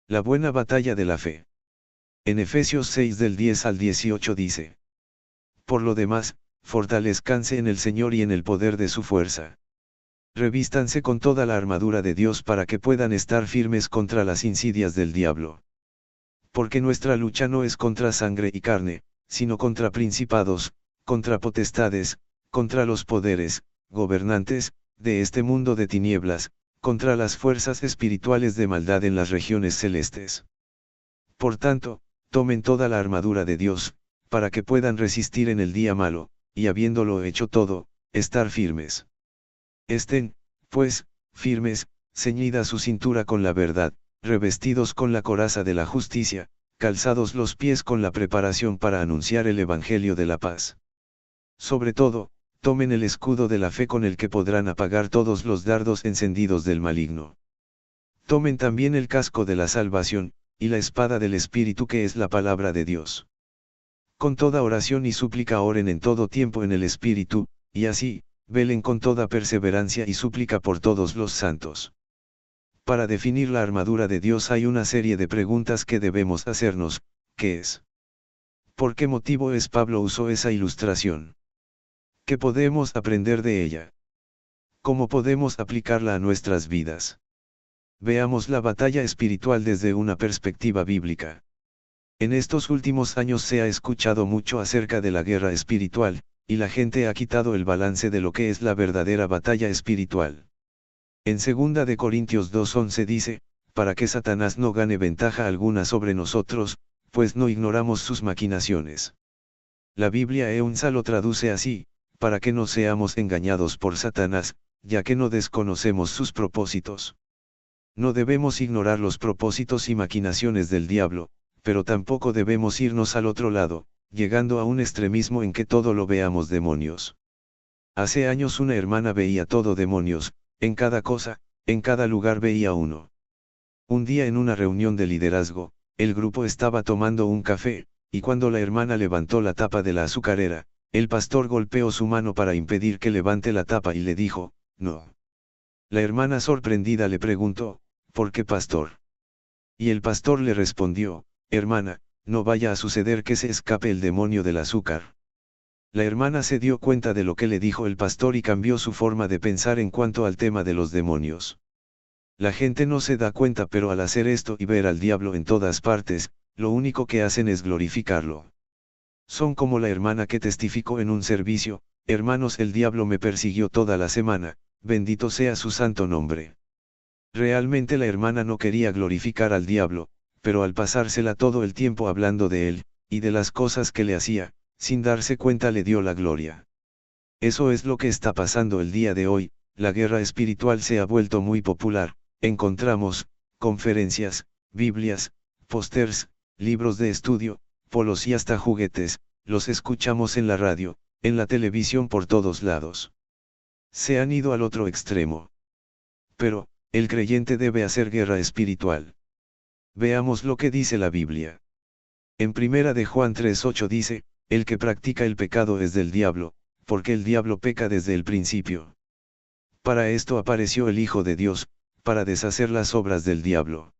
La buena batalla de la fe. En Efesios 6 del 10 al 18 dice: Por lo demás, fortalezcanse en el Señor y en el poder de su fuerza. Revístanse con toda la armadura de Dios para que puedan estar firmes contra las insidias del diablo. Porque nuestra lucha no es contra sangre y carne, sino contra principados, contra potestades, contra los poderes, gobernantes, de este mundo de tinieblas, contra las fuerzas espirituales de maldad en las regiones celestes. Por tanto, tomen toda la armadura de Dios, para que puedan resistir en el día malo, y habiéndolo hecho todo, estar firmes. Estén, pues, firmes, ceñida su cintura con la verdad, revestidos con la coraza de la justicia, calzados los pies con la preparación para anunciar el Evangelio de la paz. Sobre todo, tomen el escudo de la fe con el que podrán apagar todos los dardos encendidos del maligno. Tomen también el casco de la salvación, y la espada del Espíritu que es la palabra de Dios. Con toda oración y súplica oren en todo tiempo en el Espíritu, y así, velen con toda perseverancia y súplica por todos los santos. Para definir la armadura de Dios hay una serie de preguntas que debemos hacernos, ¿qué es? ¿Por qué motivo Pablo usó esa ilustración? ¿Qué podemos aprender de ella? ¿Cómo podemos aplicarla a nuestras vidas? Veamos la batalla espiritual desde una perspectiva bíblica. En estos últimos años se ha escuchado mucho acerca de la guerra espiritual, y la gente ha quitado el balance de lo que es la verdadera batalla espiritual. En 2 de Corintios 2:11 dice, para que Satanás no gane ventaja alguna sobre nosotros, pues no ignoramos sus maquinaciones. La Biblia Eunsa lo traduce así, para que no seamos engañados por Satanás, ya que no desconocemos sus propósitos. No debemos ignorar los propósitos y maquinaciones del diablo, pero tampoco debemos irnos al otro lado, llegando a un extremismo en que todo lo veamos demonios. Hace años una hermana veía todo demonios, en cada cosa, en cada lugar veía uno. Un día en una reunión de liderazgo, el grupo estaba tomando un café, y cuando la hermana levantó la tapa de la azucarera, el pastor golpeó su mano para impedir que levante la tapa y le dijo, no. La hermana sorprendida le preguntó, ¿por qué, pastor? Y el pastor le respondió, hermana, no vaya a suceder que se escape el demonio del azúcar. La hermana se dio cuenta de lo que le dijo el pastor y cambió su forma de pensar en cuanto al tema de los demonios. La gente no se da cuenta, pero al hacer esto y ver al diablo en todas partes, lo único que hacen es glorificarlo. Son como la hermana que testificó en un servicio, hermanos, el diablo me persiguió toda la semana, bendito sea su santo nombre. Realmente la hermana no quería glorificar al diablo, pero al pasársela todo el tiempo hablando de él, y de las cosas que le hacía, sin darse cuenta le dio la gloria. Eso es lo que está pasando el día de hoy, la guerra espiritual se ha vuelto muy popular, encontramos, conferencias, Biblias, pósters, libros de estudio, polos y hasta juguetes, los escuchamos en la radio, en la televisión por todos lados. Se han ido al otro extremo. Pero, el creyente debe hacer guerra espiritual. Veamos lo que dice la Biblia. En 1 de Juan 3:8 dice, el que practica el pecado es del diablo, porque el diablo peca desde el principio. Para esto apareció el Hijo de Dios, para deshacer las obras del diablo.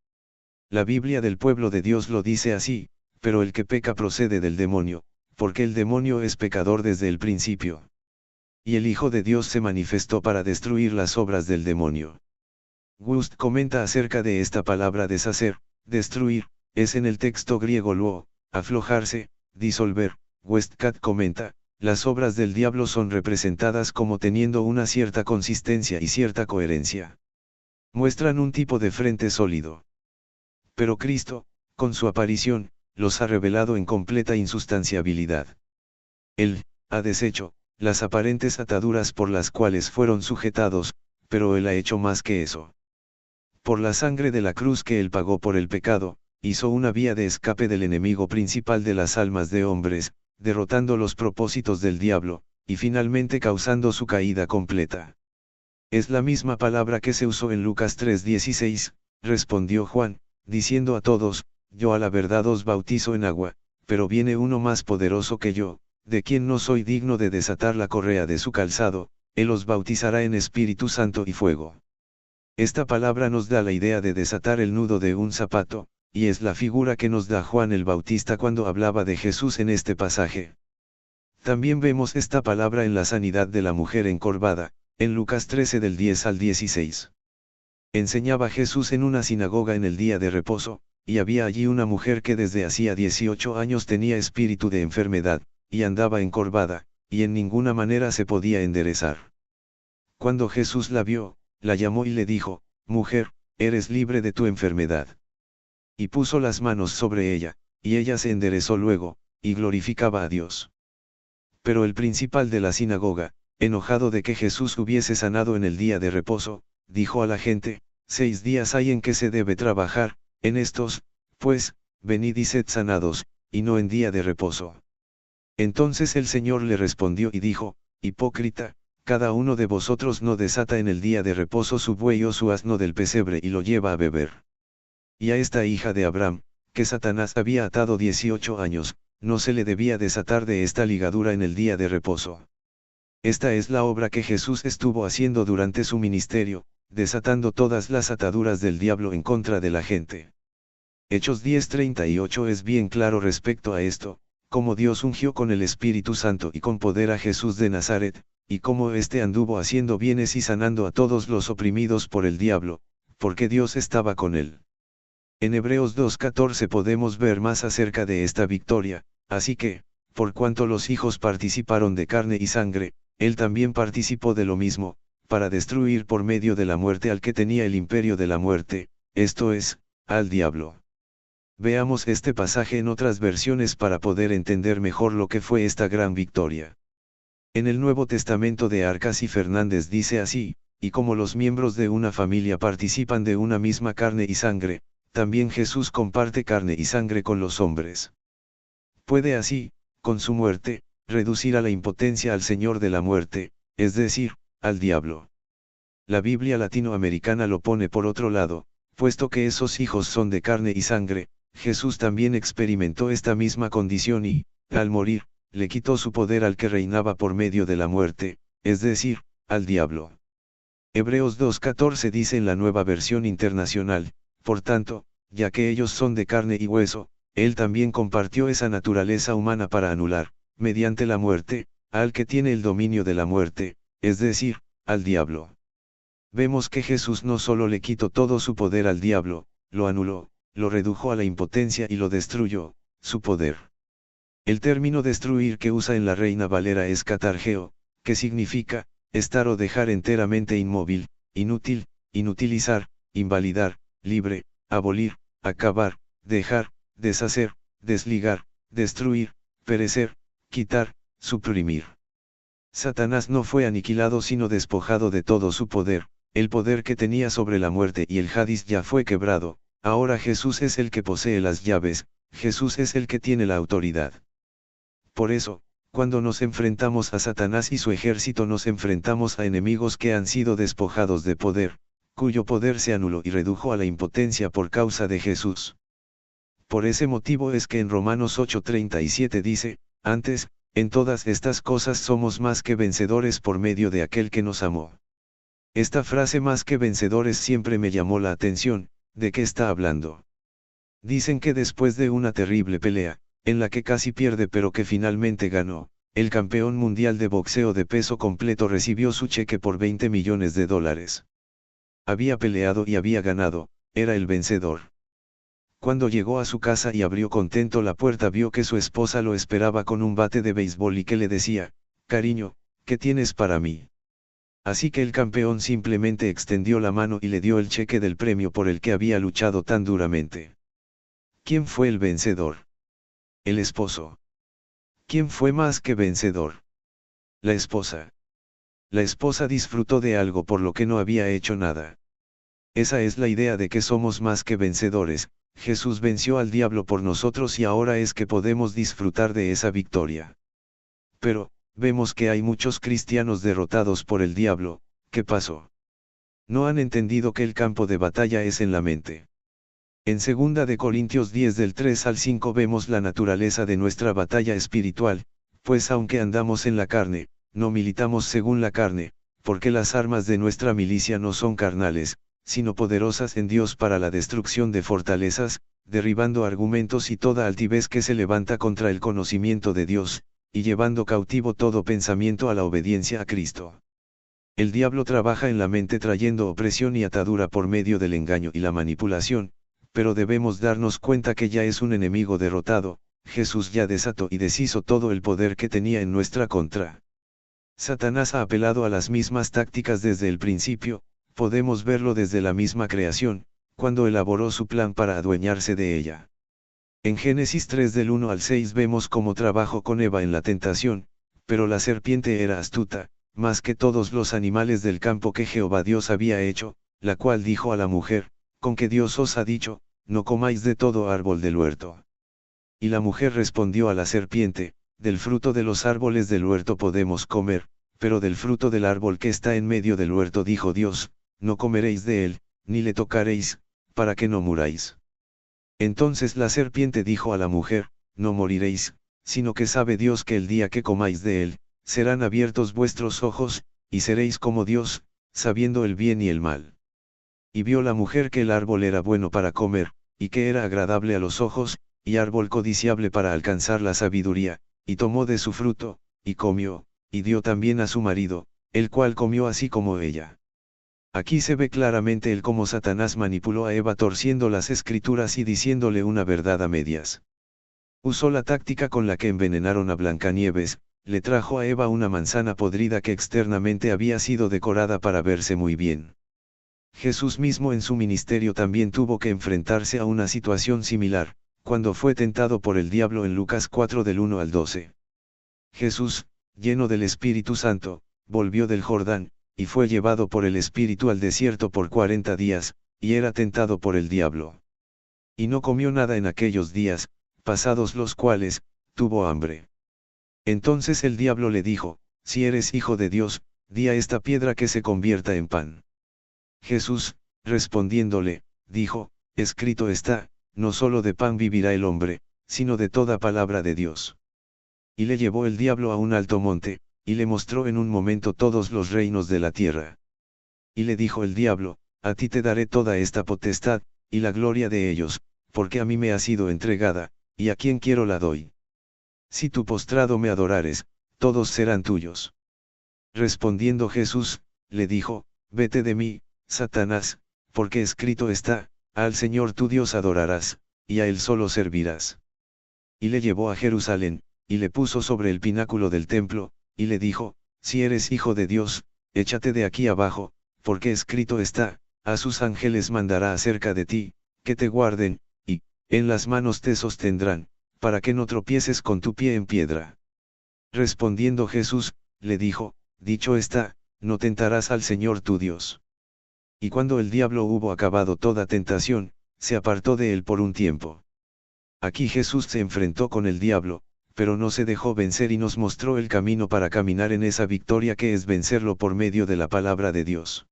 La Biblia del pueblo de Dios lo dice así, pero el que peca procede del demonio, porque el demonio es pecador desde el principio. Y el Hijo de Dios se manifestó para destruir las obras del demonio. Wust comenta acerca de esta palabra deshacer, destruir, es en el texto griego luo, aflojarse, disolver. Westcott comenta, las obras del diablo son representadas como teniendo una cierta consistencia y cierta coherencia. Muestran un tipo de frente sólido. Pero Cristo, con su aparición, los ha revelado en completa insustanciabilidad. Él, ha deshecho, las aparentes ataduras por las cuales fueron sujetados, pero Él ha hecho más que eso. Por la sangre de la cruz que Él pagó por el pecado, hizo una vía de escape del enemigo principal de las almas de hombres, derrotando los propósitos del diablo, y finalmente causando su caída completa. Es la misma palabra que se usó en Lucas 3:16, respondió Juan, diciendo a todos, yo a la verdad os bautizo en agua, pero viene uno más poderoso que yo, de quien no soy digno de desatar la correa de su calzado, él os bautizará en Espíritu Santo y fuego. Esta palabra nos da la idea de desatar el nudo de un zapato, y es la figura que nos da Juan el Bautista cuando hablaba de Jesús en este pasaje. También vemos esta palabra en la sanidad de la mujer encorvada, en Lucas 13 del 10 al 16. Enseñaba Jesús en una sinagoga en el día de reposo, y había allí una mujer que desde hacía 18 años tenía espíritu de enfermedad, y andaba encorvada, y en ninguna manera se podía enderezar. Cuando Jesús la vio, la llamó y le dijo: «Mujer, eres libre de tu enfermedad». Y puso las manos sobre ella, y ella se enderezó luego, y glorificaba a Dios. Pero el principal de la sinagoga, enojado de que Jesús hubiese sanado en el día de reposo, dijo a la gente: 6 días hay en que se debe trabajar, en estos, pues, venid y sed sanados, y no en día de reposo. Entonces el Señor le respondió y dijo: «Hipócrita, cada uno de vosotros no desata en el día de reposo su buey o su asno del pesebre y lo lleva a beber. Y a esta hija de Abraham, que Satanás había atado 18 años, no se le debía desatar de esta ligadura en el día de reposo». Esta es la obra que Jesús estuvo haciendo durante su ministerio, desatando todas las ataduras del diablo en contra de la gente. Hechos 10:38 es bien claro respecto a esto, cómo Dios ungió con el Espíritu Santo y con poder a Jesús de Nazaret, y cómo éste anduvo haciendo bienes y sanando a todos los oprimidos por el diablo, porque Dios estaba con él. En Hebreos 2:14 podemos ver más acerca de esta victoria, así que, por cuanto los hijos participaron de carne y sangre, él también participó de lo mismo, para destruir por medio de la muerte al que tenía el imperio de la muerte, esto es, al diablo. Veamos este pasaje en otras versiones para poder entender mejor lo que fue esta gran victoria. En el Nuevo Testamento de Arcas y Fernández dice así: «Y como los miembros de una familia participan de una misma carne y sangre, también Jesús comparte carne y sangre con los hombres. Puede así, con su muerte, reducir a la impotencia al Señor de la muerte, es decir, al diablo». La Biblia latinoamericana lo pone por otro lado: «Puesto que esos hijos son de carne y sangre, Jesús también experimentó esta misma condición y, al morir, le quitó su poder al que reinaba por medio de la muerte, es decir, al diablo». Hebreos 2:14 dice en la Nueva Versión Internacional: «Por tanto, ya que ellos son de carne y hueso, él también compartió esa naturaleza humana para anular, mediante la muerte, al que tiene el dominio de la muerte, es decir, al diablo». Vemos que Jesús no solo le quitó todo su poder al diablo, lo anuló, lo redujo a la impotencia y lo destruyó, su poder. El término destruir que usa en la Reina Valera es katargeo, que significa, estar o dejar enteramente inmóvil, inútil, inutilizar, invalidar, libre, abolir, acabar, dejar, deshacer, desligar, destruir, perecer, quitar, suprimir. Satanás no fue aniquilado sino despojado de todo su poder, el poder que tenía sobre la muerte y el Hades ya fue quebrado. Ahora Jesús es el que posee las llaves, Jesús es el que tiene la autoridad. Por eso, cuando nos enfrentamos a Satanás y su ejército, nos enfrentamos a enemigos que han sido despojados de poder, cuyo poder se anuló y redujo a la impotencia por causa de Jesús. Por ese motivo es que en Romanos 8:37 dice: «Antes, en todas estas cosas somos más que vencedores por medio de aquel que nos amó». Esta frase «más que vencedores» siempre me llamó la atención. ¿De qué está hablando? Dicen que después de una terrible pelea, en la que casi pierde pero que finalmente ganó, el campeón mundial de boxeo de peso completo recibió su cheque por $20 millones. Había peleado y había ganado, era el vencedor. Cuando llegó a su casa y abrió contento la puerta, vio que su esposa lo esperaba con un bate de béisbol y que le decía: «Cariño, ¿qué tienes para mí?». Así que el campeón simplemente extendió la mano y le dio el cheque del premio por el que había luchado tan duramente. ¿Quién fue el vencedor? El esposo. ¿Quién fue más que vencedor? La esposa. La esposa disfrutó de algo por lo que no había hecho nada. Esa es la idea de que somos más que vencedores. Jesús venció al diablo por nosotros y ahora es que podemos disfrutar de esa victoria. Pero, vemos que hay muchos cristianos derrotados por el diablo. ¿Qué pasó? No han entendido que el campo de batalla es en la mente. En 2 de Corintios 10 del 3 al 5 vemos la naturaleza de nuestra batalla espiritual, pues aunque andamos en la carne, no militamos según la carne, porque las armas de nuestra milicia no son carnales, sino poderosas en Dios para la destrucción de fortalezas, derribando argumentos y toda altivez que se levanta contra el conocimiento de Dios, y llevando cautivo todo pensamiento a la obediencia a Cristo. El diablo trabaja en la mente trayendo opresión y atadura por medio del engaño y la manipulación, pero debemos darnos cuenta que ya es un enemigo derrotado. Jesús ya desató y deshizo todo el poder que tenía en nuestra contra. Satanás ha apelado a las mismas tácticas desde el principio, podemos verlo desde la misma creación, cuando elaboró su plan para adueñarse de ella. En Génesis 3 del 1 al 6 vemos cómo trabajó con Eva en la tentación, pero la serpiente era astuta, más que todos los animales del campo que Jehová Dios había hecho, la cual dijo a la mujer, con que Dios os ha dicho, no comáis de todo árbol del huerto. Y la mujer respondió a la serpiente, del fruto de los árboles del huerto podemos comer, pero del fruto del árbol que está en medio del huerto dijo Dios, no comeréis de él, ni le tocaréis, para que no muráis. Entonces la serpiente dijo a la mujer, no moriréis, sino que sabe Dios que el día que comáis de él, serán abiertos vuestros ojos, y seréis como Dios, sabiendo el bien y el mal. Y vio la mujer que el árbol era bueno para comer, y que era agradable a los ojos, y árbol codiciable para alcanzar la sabiduría, y tomó de su fruto, y comió, y dio también a su marido, el cual comió así como ella. Aquí se ve claramente el cómo Satanás manipuló a Eva torciendo las escrituras y diciéndole una verdad a medias. Usó la táctica con la que envenenaron a Blancanieves, le trajo a Eva una manzana podrida que externamente había sido decorada para verse muy bien. Jesús mismo en su ministerio también tuvo que enfrentarse a una situación similar, cuando fue tentado por el diablo en Lucas 4 del 1 al 12. Jesús, lleno del Espíritu Santo, volvió del Jordán, y fue llevado por el Espíritu al desierto por 40 días, y era tentado por el diablo. Y no comió nada en aquellos días, pasados los cuales, tuvo hambre. Entonces el diablo le dijo, si eres hijo de Dios, di a esta piedra que se convierta en pan. Jesús, respondiéndole, dijo, escrito está, no solo de pan vivirá el hombre, sino de toda palabra de Dios. Y le llevó el diablo a un alto monte, y le mostró en un momento todos los reinos de la tierra. Y le dijo el diablo, a ti te daré toda esta potestad, y la gloria de ellos, porque a mí me ha sido entregada, y a quien quiero la doy. Si tú postrado me adorares, todos serán tuyos. Respondiendo Jesús, le dijo, vete de mí, Satanás, porque escrito está, al Señor tu Dios adorarás, y a Él solo servirás. Y le llevó a Jerusalén, y le puso sobre el pináculo del templo, y le dijo, si eres hijo de Dios, échate de aquí abajo, porque escrito está, a sus ángeles mandará acerca de ti, que te guarden, y, en las manos te sostendrán, para que no tropieces con tu pie en piedra. Respondiendo Jesús, le dijo, dicho está, no tentarás al Señor tu Dios. Y cuando el diablo hubo acabado toda tentación, se apartó de él por un tiempo. Aquí Jesús se enfrentó con el diablo, pero no se dejó vencer y nos mostró el camino para caminar en esa victoria que es vencerlo por medio de la palabra de Dios.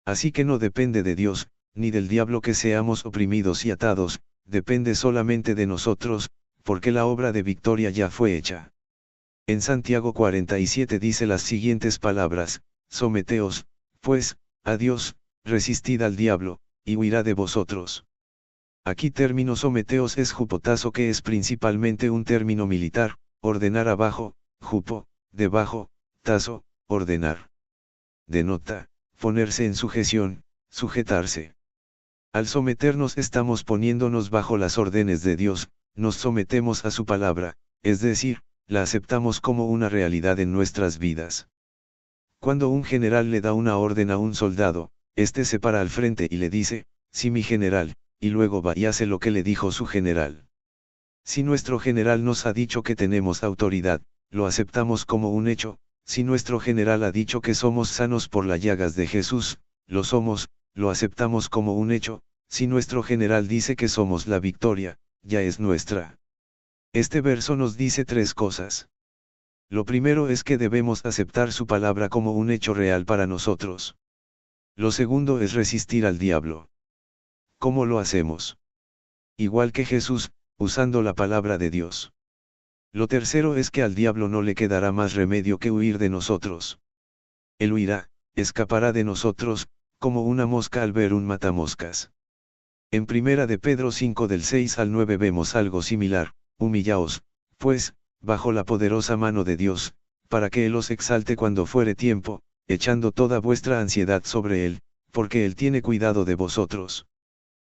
Así que no depende de Dios, ni del diablo que seamos oprimidos y atados, depende solamente de nosotros, porque la obra de victoria ya fue hecha. En Santiago 47 dice las siguientes palabras, someteos, pues, a Dios, resistid al diablo, y huirá de vosotros. Aquí término someteos es jupotazo que es principalmente un término militar, ordenar abajo, jupo, debajo, tazo, ordenar. Denota, ponerse en sujeción, sujetarse. Al someternos estamos poniéndonos bajo las órdenes de Dios, nos sometemos a su palabra, es decir, la aceptamos como una realidad en nuestras vidas. Cuando un general le da una orden a un soldado, éste se para al frente y le dice, sí mi general, y luego va y hace lo que le dijo su general. Si nuestro general nos ha dicho que tenemos autoridad, lo aceptamos como un hecho, si nuestro general ha dicho que somos sanos por las llagas de Jesús, lo somos, lo aceptamos como un hecho, si nuestro general dice que somos la victoria, ya es nuestra. Este verso nos dice tres cosas. Lo primero es que debemos aceptar su palabra como un hecho real para nosotros. Lo segundo es resistir al diablo. ¿Cómo lo hacemos? Igual que Jesús, usando la palabra de Dios. Lo tercero es que al diablo no le quedará más remedio que huir de nosotros. Él huirá, escapará de nosotros, como una mosca al ver un matamoscas. En primera de Pedro 5 del 6 al 9 vemos algo similar: humillaos, pues, bajo la poderosa mano de Dios, para que Él os exalte cuando fuere tiempo, echando toda vuestra ansiedad sobre Él, porque Él tiene cuidado de vosotros.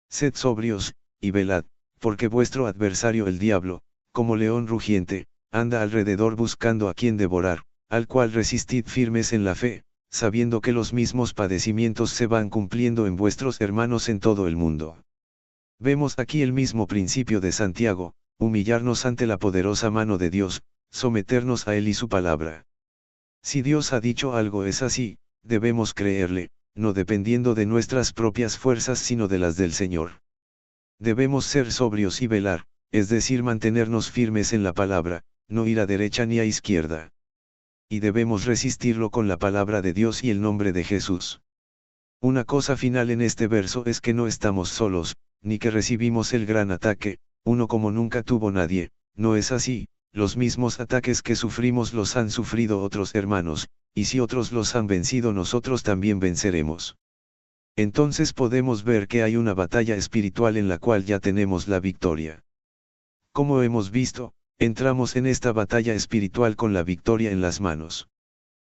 Sed sobrios, y velad, porque vuestro adversario el diablo, como león rugiente, anda alrededor buscando a quien devorar, al cual resistid firmes en la fe, sabiendo que los mismos padecimientos se van cumpliendo en vuestros hermanos en todo el mundo. Vemos aquí el mismo principio de Santiago: humillarnos ante la poderosa mano de Dios, someternos a Él y su palabra. Si Dios ha dicho algo es así, debemos creerle, no dependiendo de nuestras propias fuerzas sino de las del Señor. Debemos ser sobrios y velar, es decir, mantenernos firmes en la palabra, no ir a derecha ni a izquierda. Y debemos resistirlo con la palabra de Dios y el nombre de Jesús. Una cosa final en este verso es que no estamos solos, ni que recibimos el gran ataque, uno como nunca tuvo nadie. No es así, los mismos ataques que sufrimos los han sufrido otros hermanos, y si otros los han vencido nosotros también venceremos. Entonces podemos ver que hay una batalla espiritual en la cual ya tenemos la victoria. Como hemos visto, entramos en esta batalla espiritual con la victoria en las manos.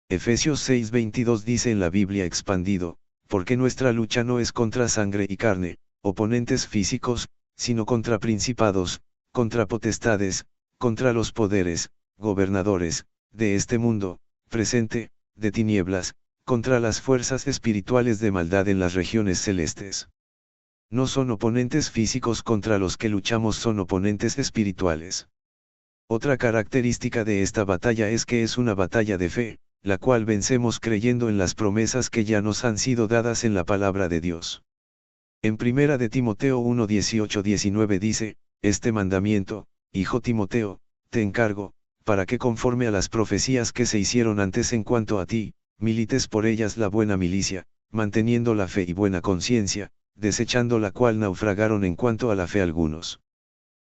Efesios 6:22 dice en la Biblia expandido: porque nuestra lucha no es contra sangre y carne, oponentes físicos, sino contra principados, contra potestades, contra los poderes, gobernadores, de este mundo, presente, de tinieblas, contra las fuerzas espirituales de maldad en las regiones celestes. No son oponentes físicos contra los que luchamos, son oponentes espirituales. Otra característica de esta batalla es que es una batalla de fe, la cual vencemos creyendo en las promesas que ya nos han sido dadas en la palabra de Dios. En primera de Timoteo 1:18-19 dice: este mandamiento, hijo Timoteo, te encargo, para que conforme a las profecías que se hicieron antes en cuanto a ti, milites por ellas la buena milicia, manteniendo la fe y buena conciencia, desechando la cual naufragaron en cuanto a la fe algunos.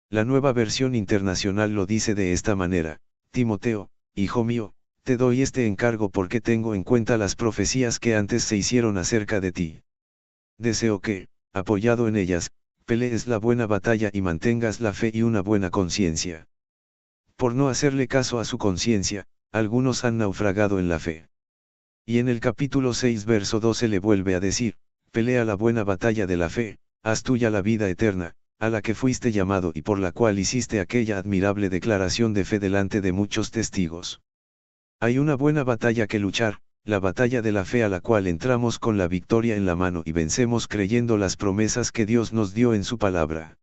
La Nueva Versión Internacional lo dice de esta manera: Timoteo, hijo mío, te doy este encargo porque tengo en cuenta las profecías que antes se hicieron acerca de ti. Deseo que, apoyado en ellas, pelees la buena batalla y mantengas la fe y una buena conciencia. Por no hacerle caso a su conciencia, algunos han naufragado en la fe. Y en el capítulo 6 verso 12 le vuelve a decir: pelea la buena batalla de la fe, haz tuya la vida eterna, a la que fuiste llamado y por la cual hiciste aquella admirable declaración de fe delante de muchos testigos. Hay una buena batalla que luchar, la batalla de la fe, a la cual entramos con la victoria en la mano y vencemos creyendo las promesas que Dios nos dio en su palabra.